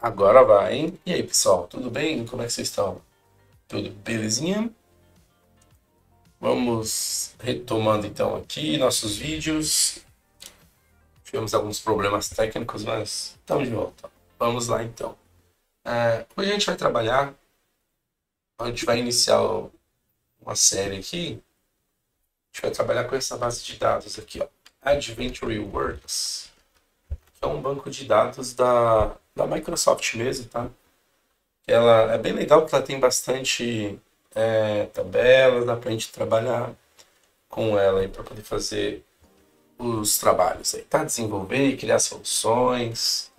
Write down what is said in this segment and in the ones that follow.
Agora vai, hein? E aí, pessoal, tudo bem? Como é que vocês estão? Tudo belezinha? Vamos retomando então aqui nossos vídeos. Tivemos alguns problemas técnicos, mas estamos de volta. Vamos lá então. Hoje a gente vai trabalhar, a gente vai iniciar uma série aqui. A gente vai trabalhar com essa base de dados aqui, ó. Adventure Works, que é um banco de dados da Microsoft mesmo, tá? Ela é bem legal porque ela tem bastante tabelas, dá pra gente trabalhar com ela aí para poder fazer os trabalhos aí, tá? Desenvolver e criar soluções.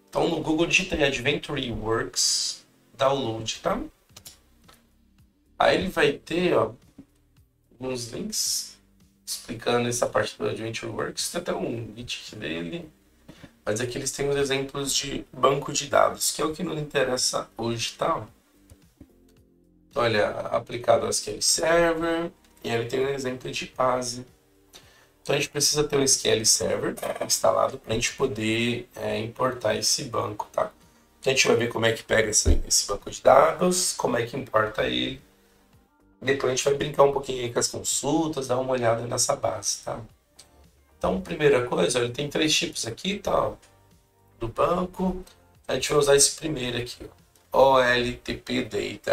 Então no Google digita aí Adventure Works Download, tá? Aí ele vai ter, ó, alguns links explicando essa parte do Adventure Works. Tem até um Git dele. Mas aqui eles têm os exemplos de banco de dados, que é o que nos interessa hoje, tá? Então, olha, aplicado ao SQL Server, e ele tem um exemplo de base. Então, a gente precisa ter um SQL Server instalado para a gente poder importar esse banco, tá? Então, a gente vai ver como é que pega esse banco de dados, como é que importa ele. Depois a gente vai brincar um pouquinho aí com as consultas, dar uma olhada nessa base, tá? Então, primeira coisa, ele tem três tipos aqui, tá? Do banco. A gente vai usar esse primeiro aqui, ó. OLTP Data.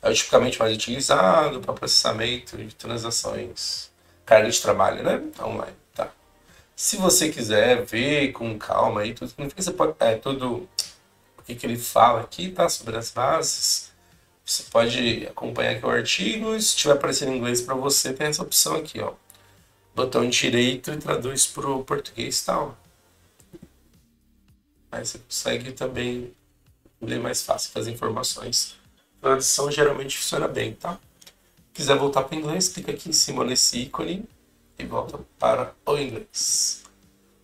É o tipicamente mais utilizado para processamento de transações, carga de trabalho, né? Online, tá? Se você quiser ver com calma aí, tudo significa que você pode, tudo o que ele fala aqui, tá? Sobre as bases. Você pode acompanhar aqui o artigo. Se estiver aparecendo em inglês para você, tem essa opção aqui, ó. Botão direito e traduz para o português, tal. Aí você consegue também ler mais fácil, fazer informações. A tradução geralmente funciona bem, tá? Se quiser voltar para o inglês, clica aqui em cima nesse ícone e volta para o inglês.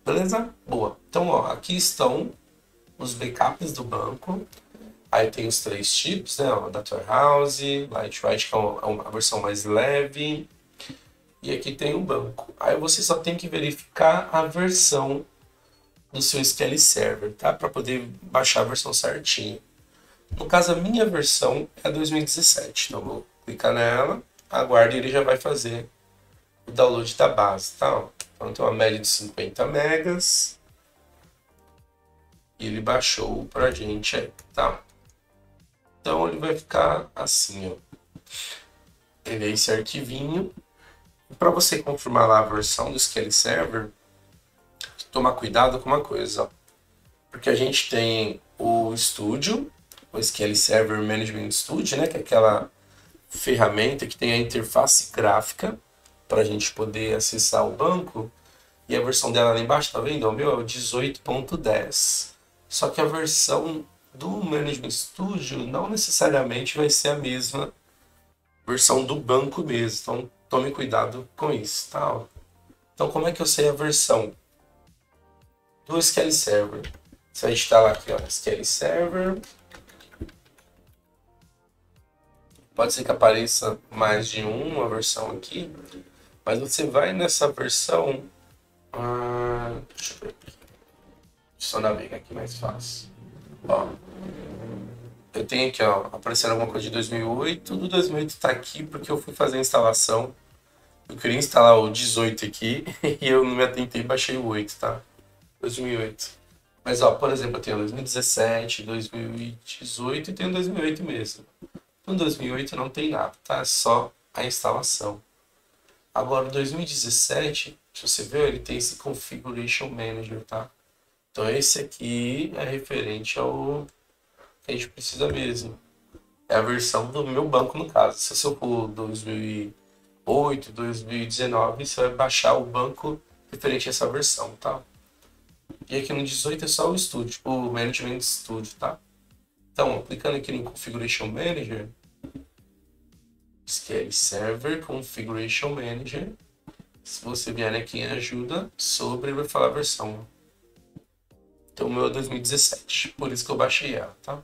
Beleza? Boa. Então, ó, aqui estão os backups do banco. Aí tem os três tipos, né? O Data Warehouse, Lightweight, que é a versão mais leve. E aqui tem o banco. Aí você só tem que verificar a versão do seu SQL Server, tá? Para poder baixar a versão certinha. No caso, a minha versão é 2017. Então, vou clicar nela, aguardo e ele já vai fazer o download da base, tá? Então, tem uma média de 50 megas. E ele baixou pra gente aí, tá? Então, ele vai ficar assim, ó. Ele é esse arquivinho. Para você confirmar lá a versão do SQL Server, tomar cuidado com uma coisa, ó. Porque a gente tem o Studio, o SQL Server Management Studio, né, que é aquela ferramenta que tem a interface gráfica para a gente poder acessar o banco. E a versão dela lá embaixo, tá vendo? O meu é o 18.10. Só que a versão do Management Studio não necessariamente vai ser a mesma versão do banco mesmo. Então tome cuidado com isso, tá? Então como é que eu sei a versão do SQL Server? Você vai instalar aqui, ó, SQL Server. Pode ser que apareça mais de uma versão aqui, mas você vai nessa versão. Deixa eu ver aqui. Deixa eu navegar aqui mais fácil. Ó, eu tenho aqui, ó, aparecendo alguma coisa de 2008. Do 2008 está aqui porque eu fui fazer a instalação. Eu queria instalar o 18 aqui e eu não me atentei e baixei o 8, tá? 2008. Mas, ó, por exemplo, eu tenho 2017, 2018 e tenho 2008 mesmo. No 2008 não tem nada, tá? É só a instalação. Agora, o 2017, se você ver, ele tem esse Configuration Manager, tá? Então, esse aqui é referente ao que a gente precisa mesmo. É a versão do meu banco, no caso. Se eu for 2008, 2019, você vai baixar o banco referente a essa versão, tá? E aqui no 18 é só o Studio, o Management Studio, tá? Então, clicando aqui no Configuration Manager, SQL Server Configuration Manager. Se você vier aqui em ajuda, sobre, vai falar a versão. Então, o meu é 2017, por isso que eu baixei ela, tá?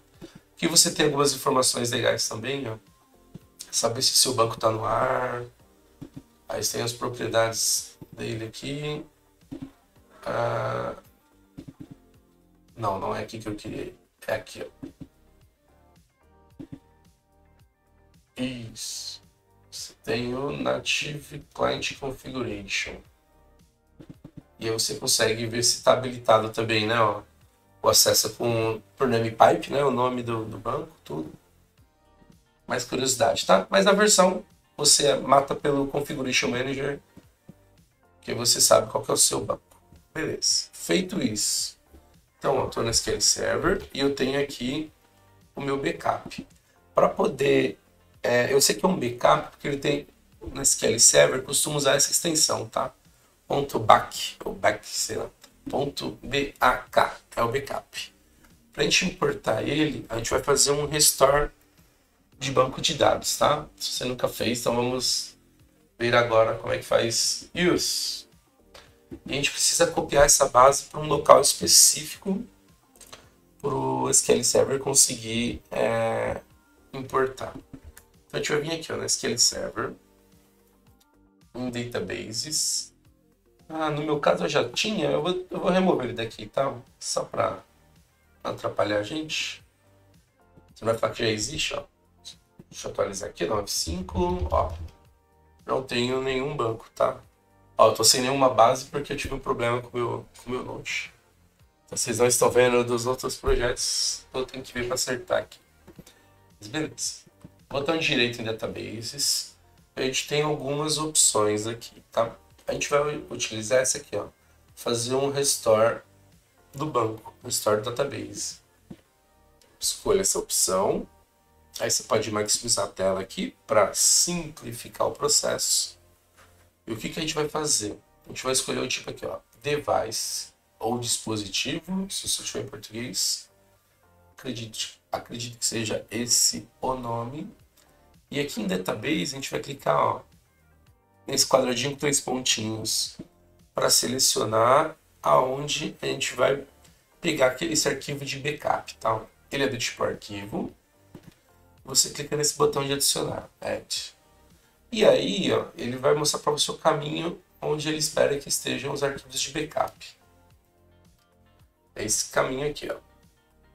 Aqui você tem algumas informações legais também, ó. Saber se seu banco está no ar. Aí tem as propriedades dele aqui. Não, não é aqui que eu queria. É aqui, ó. Isso. Você tem o Native Client Configuration. E aí você consegue ver se está habilitado também, né? Ó, o acesso por name pipe, né? O nome do banco, tudo. Mais curiosidade, tá? Mas na versão você mata pelo Configuration Manager, que você sabe qual que é o seu banco. Beleza. Feito isso. Então, eu estou no SQL Server e eu tenho aqui o meu backup. Para poder... eu sei que é um backup porque ele tem... No SQL Server, costuma usar essa extensão, tá? .back, ou back, sei lá. .bak é o backup. Para a gente importar ele, a gente vai fazer um restore de banco de dados, tá? Se você nunca fez, então vamos ver agora como é que faz isso. E a gente precisa copiar essa base para um local específico para o SQL Server conseguir importar. Então a gente vai vir aqui, ó, no SQL Server, em Databases. No meu caso eu já tinha, eu vou remover ele daqui, tá? Só para atrapalhar a gente. Você vai falar que já existe, ó. Deixa eu atualizar aqui, 95, ó. Não tenho nenhum banco, tá? Ó, eu tô sem nenhuma base porque eu tive um problema com o meu Node. Então, vocês não estão vendo dos outros projetos, eu tenho que ver para acertar aqui. Mas beleza. Botão direito em Databases. A gente tem algumas opções aqui, tá? A gente vai utilizar essa aqui, ó. Fazer um restore do banco, restore do database. Escolha essa opção. Aí você pode maximizar a tela aqui para simplificar o processo. E o que a gente vai fazer? A gente vai escolher o tipo aqui, ó, device ou dispositivo, se você estiver em português. Acredito que seja esse o nome. E aqui em database a gente vai clicar, ó, nesse quadradinho com 3 pontinhos para selecionar aonde a gente vai pegar esse arquivo de backup, tá? Ele é do tipo arquivo. Você clica nesse botão de adicionar, add. E aí, ó, ele vai mostrar para você o caminho onde ele espera que estejam os arquivos de backup. É esse caminho aqui, ó.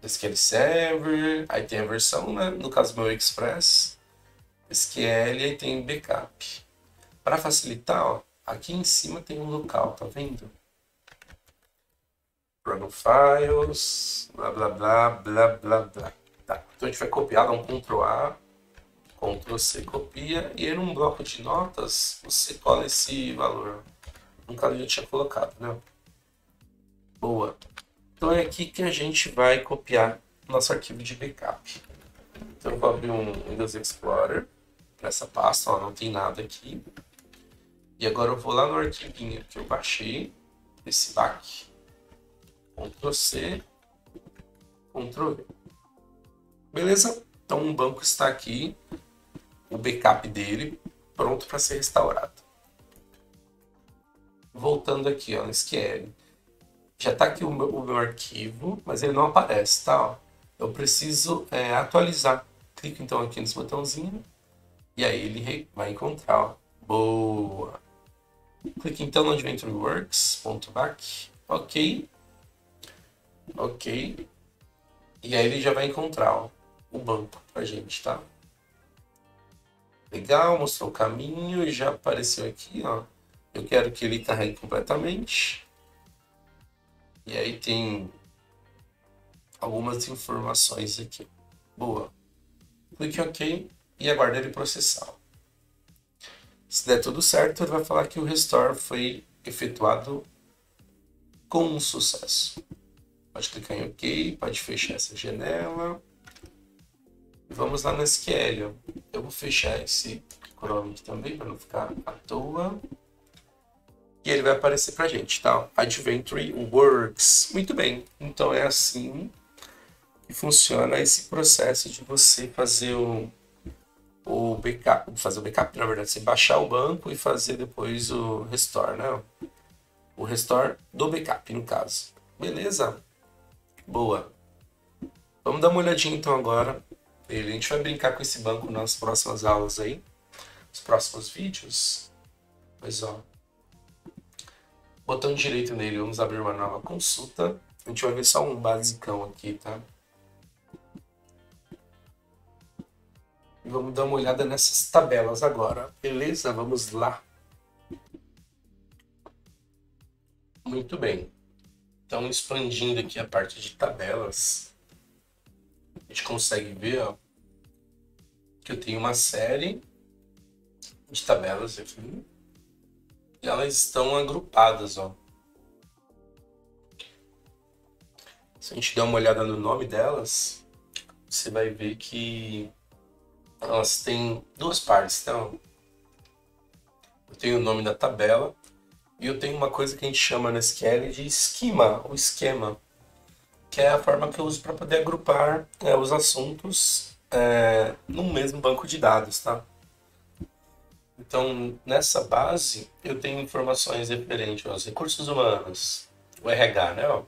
SQL Server, aí tem a versão, né? No caso meu Express, SQL, aí tem backup. Para facilitar, ó, aqui em cima tem um local, tá vendo? Run Files, blá blá blá blá blá blá. Tá. Então a gente vai copiar, dá um Ctrl A, Ctrl C, copia, e aí num bloco de notas você cola esse valor. No caso eu já tinha colocado, né? Boa. Então é aqui que a gente vai copiar nosso arquivo de backup. Então eu vou abrir um Windows Explorer para essa pasta, ó, não tem nada aqui. E agora eu vou lá no arquivinho que eu baixei, esse back, Ctrl C, Ctrl V. Beleza? Então o banco está aqui, o backup dele, pronto para ser restaurado. Voltando aqui, ó, no SQL. Já está aqui o meu arquivo, mas ele não aparece, tá? Ó, eu preciso atualizar. Clico então aqui nesse botãozinho e aí ele vai encontrar, ó. Boa! Clique então no AdventureWorks.back. Ok. Ok. E aí ele já vai encontrar, ó, o banco pra gente, tá? Legal, mostrou o caminho e já apareceu aqui, ó. Eu quero que ele carregue completamente. E aí tem algumas informações aqui. Boa. Clique em OK e aguarde ele processar. Se der tudo certo, ele vai falar que o restore foi efetuado com sucesso. Pode clicar em OK, pode fechar essa janela. E vamos lá no SQL. Eu vou fechar esse Chrome aqui também para não ficar à toa. E ele vai aparecer pra gente, tá? Adventure Works. Muito bem. Então é assim que funciona esse processo de você fazer o backup. Fazer o backup, na verdade, você baixar o banco e fazer depois o restore, né? O restore do backup, no caso. Beleza? Boa. Vamos dar uma olhadinha então agora. A gente vai brincar com esse banco nas próximas aulas aí. Nos próximos vídeos. Mas ó. Botão direito nele, vamos abrir uma nova consulta. A gente vai ver só um basicão aqui, tá? E vamos dar uma olhada nessas tabelas agora, beleza? Vamos lá. Muito bem. Então, expandindo aqui a parte de tabelas, a gente consegue ver, ó, que eu tenho uma série de tabelas aqui. E elas estão agrupadas, ó. Se a gente der uma olhada no nome delas, você vai ver que elas têm duas partes. Então, eu tenho o nome da tabela e eu tenho uma coisa que a gente chama no SQL de esquema, o esquema, que é a forma que eu uso para poder agrupar os assuntos no mesmo banco de dados, tá? Então, nessa base, eu tenho informações referentes aos recursos humanos, o RH, né? Ó.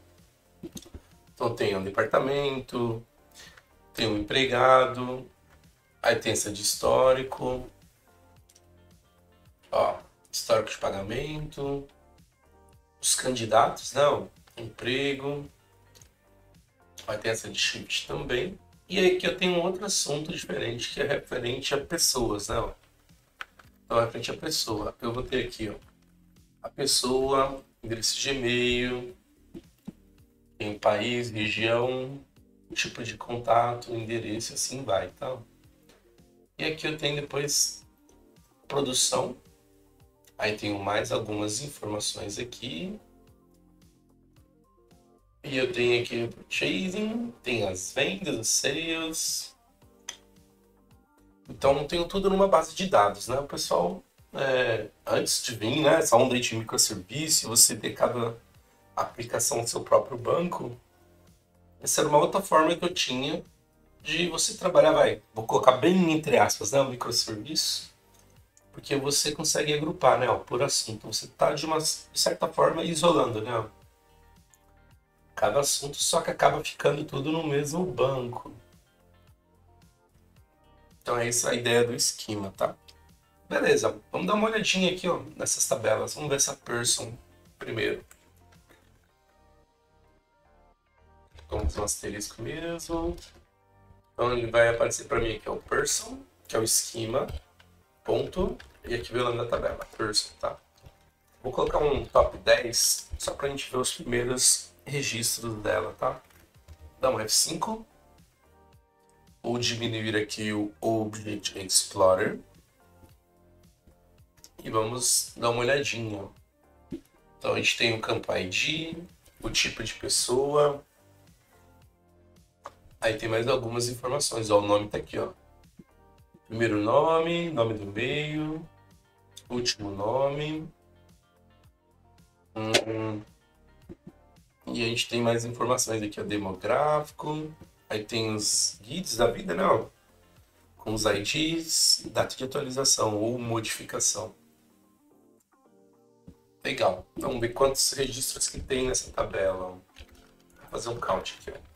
Então, tem um departamento, tem um empregado, aí tem essa de histórico, ó, histórico de pagamento, os candidatos, não, emprego, vai ter essa de shift também. E aí que eu tenho um outro assunto diferente que é referente a pessoas, né? Então, referente a pessoa, eu vou ter aqui, ó, a pessoa, endereço de e-mail, tem país, região, tipo de contato, endereço, assim vai, tá? E aqui eu tenho depois produção, aí tenho mais algumas informações aqui. E eu tenho aqui o purchasing, tem as vendas, os sales. Então eu tenho tudo numa base de dados, né? O pessoal, antes de vir, né, essa onda de microserviço, você ter cada aplicação do seu próprio banco, essa era uma outra forma que eu tinha de você trabalhar, vou colocar bem entre aspas, né, o microserviço, porque você consegue agrupar, né, ó, por assunto. Você está de certa forma isolando, né, cada assunto, só que acaba ficando tudo no mesmo banco. Então é essa a ideia do esquema, tá? Beleza, vamos dar uma olhadinha aqui, ó, nessas tabelas. Vamos ver essa person primeiro. Vamos no asterisco mesmo. Então ele vai aparecer para mim aqui, ó, o person, que é o esquema, ponto, e aqui vem o nome da tabela, person, tá? Vou colocar um top 10, só para a gente ver os primeiros registros dela, tá? Dá um F5. Vou diminuir aqui o Object Explorer. E vamos dar uma olhadinha. Então a gente tem o campo ID, o tipo de pessoa. Aí tem mais algumas informações. Ó, o nome tá aqui, ó. Primeiro nome, nome do meio, último nome. E a gente tem mais informações aqui, ó, demográfico. Aí tem os guides da vida, né? Ó, com os IDs, data de atualização ou modificação. Legal. Vamos ver quantos registros que tem nessa tabela. Vou fazer um count aqui, ó.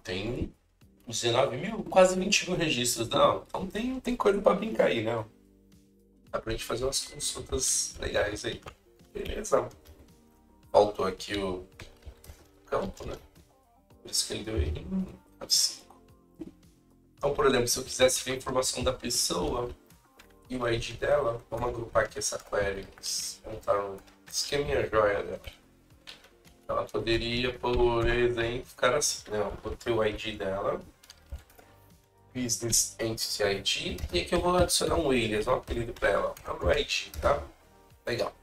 Tem 19 mil, quase 20 mil registros. Não, então tem coisa para brincar aí, né? Dá pra gente fazer umas consultas legais aí. Beleza. Faltou aqui o campo, né? Por isso que ele deu aí 5. Então, por exemplo, se eu quisesse ver a informação da pessoa e o ID dela, vamos agrupar aqui essa query. Montar um esqueminha joia dela. Ela poderia, por exemplo, ficar assim, né? Eu botei o ID dela, Business Entity ID, e aqui eu vou adicionar um alias, um apelido para ela. É o meu ID, tá? Legal.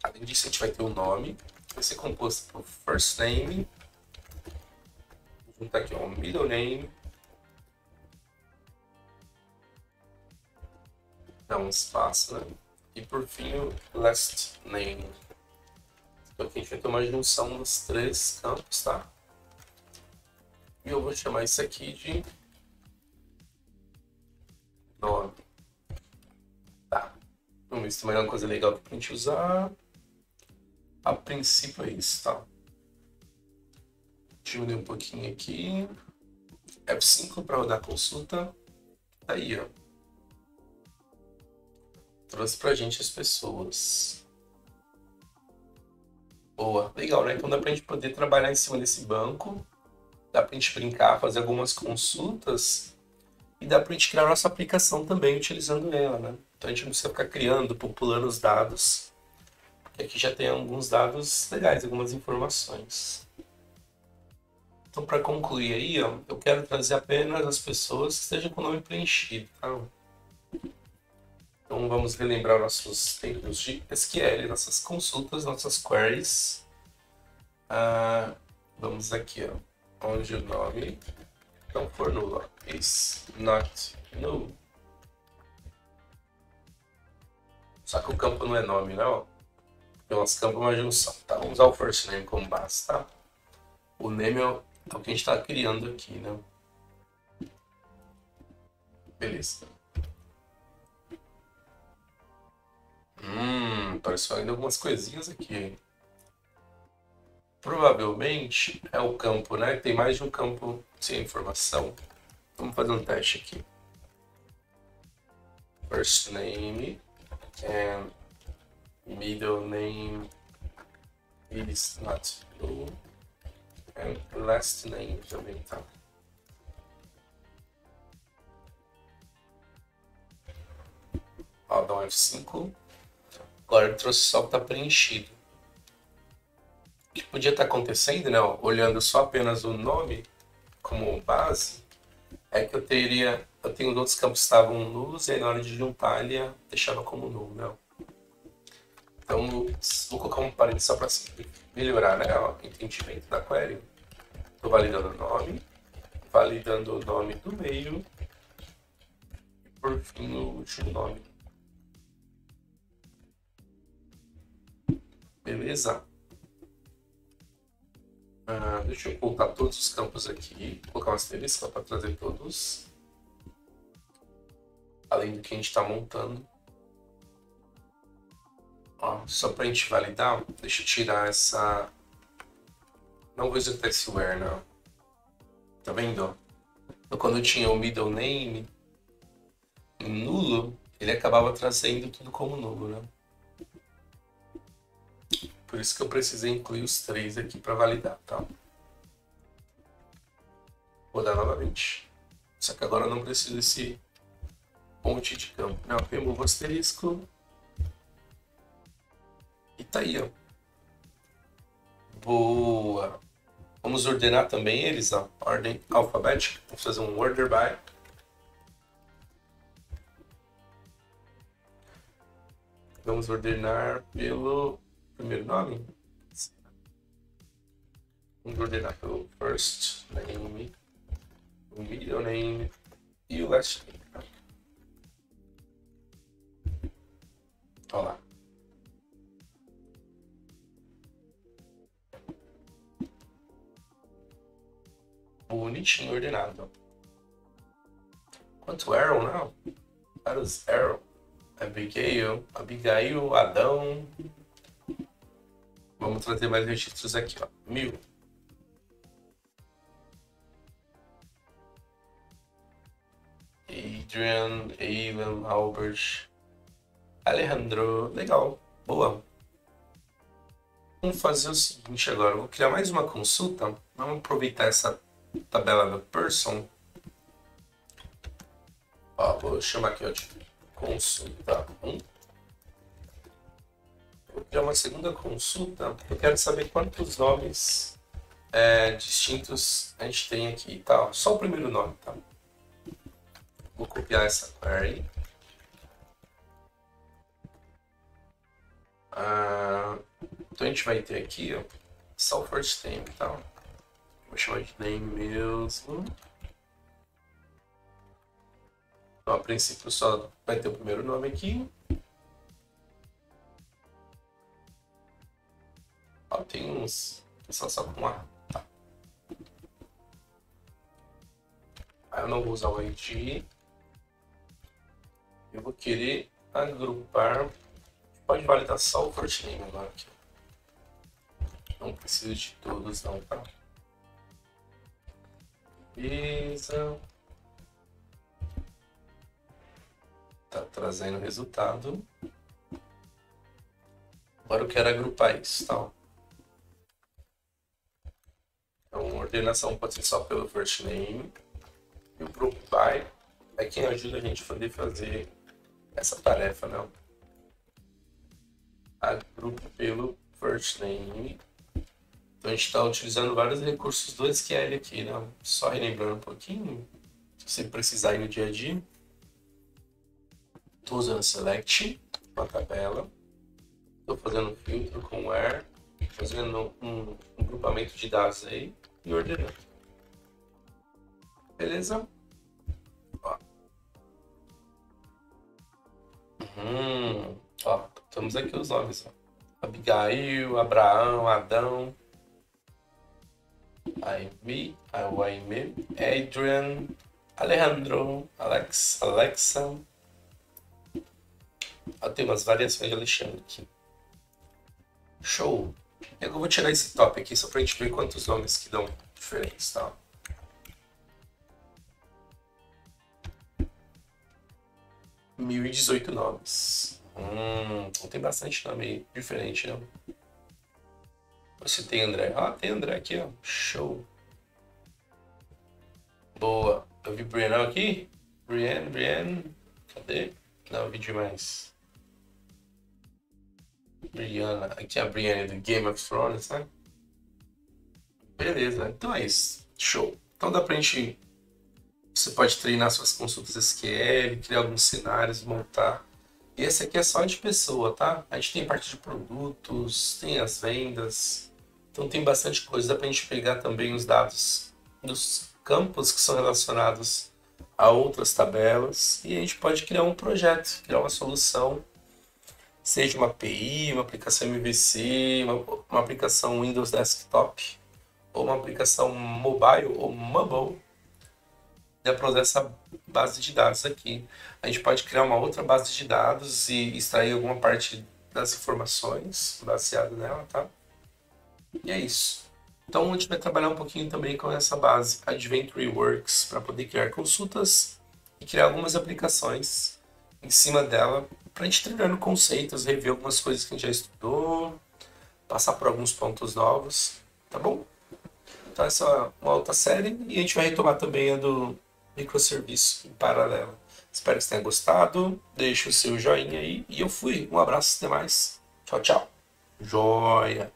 Além disso, a gente vai ter o nome, vai ser composto por first name, vou juntar aqui o middle name, dá um espaço, né? E por fim o last name. Então aqui a gente vai ter uma junção dos três campos, tá? E eu vou chamar isso aqui de nome. Tá. Vamos ver se tem mais alguma coisa legal pra gente usar. A princípio é isso, tá? Diminuir um pouquinho aqui. F5 para rodar a consulta. Tá aí, ó. Trouxe pra gente as pessoas. Boa, legal, né? Então dá pra gente poder trabalhar em cima desse banco. Dá pra gente brincar, fazer algumas consultas. E dá pra gente criar nossa aplicação também utilizando ela, né? Então a gente não precisa ficar criando, populando os dados. Porque aqui já tem alguns dados legais, algumas informações. Então, para concluir aí, ó, eu quero trazer apenas as pessoas que estejam com o nome preenchido, tá? Então, vamos relembrar nossos tempos de SQL, nossas consultas, nossas queries. Vamos aqui, ó, onde o nome não for nulo, ó, is not null. Só que o campo não é nome, não. Porque o nosso campo é uma junção, tá? Vamos usar o first name como base, tá? O name é o que a gente está criando aqui, né? Beleza. Apareceu ainda algumas coisinhas aqui. Provavelmente é o campo, né? Tem mais de um campo sem informação. Vamos fazer um teste aqui. First name and middle name is not null. And last name também, tá? Ó, dá um F5. Agora ele trouxe só o que está preenchido. O que podia estar acontecendo, né? Ó, olhando só apenas o nome como base, é que eu tenho os outros campos que estavam nulos e aí na hora de juntar ele deixava como nulo, né? Então vou colocar um parênteses só para melhorar, né, o entendimento da query. Estou validando o nome, validando o nome do meio e por fim o último nome. Beleza? Deixa eu colocar todos os campos aqui, colocar um asterisco para trazer todos, além do que a gente está montando. Ó, só para a gente validar, deixa eu tirar essa... Não vou executar esse where, não. Tá vendo? Então, quando eu tinha o middle name em nulo, ele acabava trazendo tudo como nulo, né? Por isso que eu precisei incluir os três aqui para validar, tá? Vou dar novamente. Só que agora eu não preciso desse monte de campo. Não, removo o asterisco. E tá aí, ó. Boa! Vamos ordenar também eles, ó. Ordem alfabética. Vamos fazer um order by. Vamos ordenar pelo primeiro nome. Vamos ordenar pelo first name, o middle name e o last name. Olha lá. Bonitinho ordenado. Quanto Aaron, não? Vários Aaron. Abigail, Adão. Vamos trazer mais registros aqui, ó. 1000. Adrian, Alan, Albert, Alejandro. Legal. Boa. Vamos fazer o seguinte agora. Vou criar mais uma consulta. Vamos aproveitar essa tabela do person. Ó, vou chamar aqui, ó, de consulta 1. Vou criar uma segunda consulta. Eu quero saber quantos nomes distintos a gente tem aqui, tá? Só o primeiro nome, tá? Vou copiar essa query. Então a gente vai ter aqui, ó, só o first name, tá? Vou chamar de name mesmo. Então, a princípio só vai ter o primeiro nome aqui. Ó, tem uns só com A. Tá. Aí eu não vou usar o ID. Eu vou querer agrupar. Pode validar só o first name agora aqui. Não preciso de todos não, tá? Beleza. Tá trazendo resultado. Agora eu quero agrupar isso, tá? Então, ordenação pode ser só pelo first name. E o group by é quem ajuda a gente a poder fazer essa tarefa, não? Agrupa pelo first name. Então a gente está utilizando vários recursos do SQL aqui, né? Só relembrando um pouquinho, se precisar ir no dia a dia. Estou usando select, uma tabela. Estou fazendo filtro com where, fazendo um grupamento de dados aí e ordenando. Beleza? Ó. Ó, temos aqui os nomes, ó. Abigail, Abraão, Adão, Aime, Adrian, Alejandro, Alexa. Tem umas variações de Alexandre aqui. Show! Eu vou tirar esse top aqui só pra gente ver quantos nomes que dão diferentes, tá? – 1018 nomes. Então tem bastante nome diferente, né? Você tem André. Ah, tem André aqui, ó. Show. Boa. Eu vi Brianna aqui. Brienne. Cadê? Não, eu vi demais. Brianna. Aqui é a Brienne do Game of Thrones, né? Beleza. Então é isso. Show. Então dá pra gente... Você pode treinar suas consultas SQL, criar alguns cenários, montar. E esse aqui é só de pessoa, tá? A gente tem parte de produtos, tem as vendas. Então tem bastante coisa. Dá pra gente pegar também os dados dos campos que são relacionados a outras tabelas. E a gente pode criar um projeto, criar uma solução. Seja uma API, uma aplicação MVC, uma aplicação Windows Desktop, ou uma aplicação mobile ou mobile. Dá para usar essa base de dados aqui. A gente pode criar uma outra base de dados e extrair alguma parte das informações baseada nela, tá? E é isso. Então a gente vai trabalhar um pouquinho também com essa base Adventure Works para poder criar consultas e criar algumas aplicações em cima dela para a gente treinando conceitos, rever algumas coisas que a gente já estudou, passar por alguns pontos novos, tá bom? Então essa é uma outra série e a gente vai retomar também a do microserviço em paralelo. Espero que você tenha gostado. Deixe o seu joinha aí e eu fui. Um abraço, até mais. Tchau, tchau. Joia.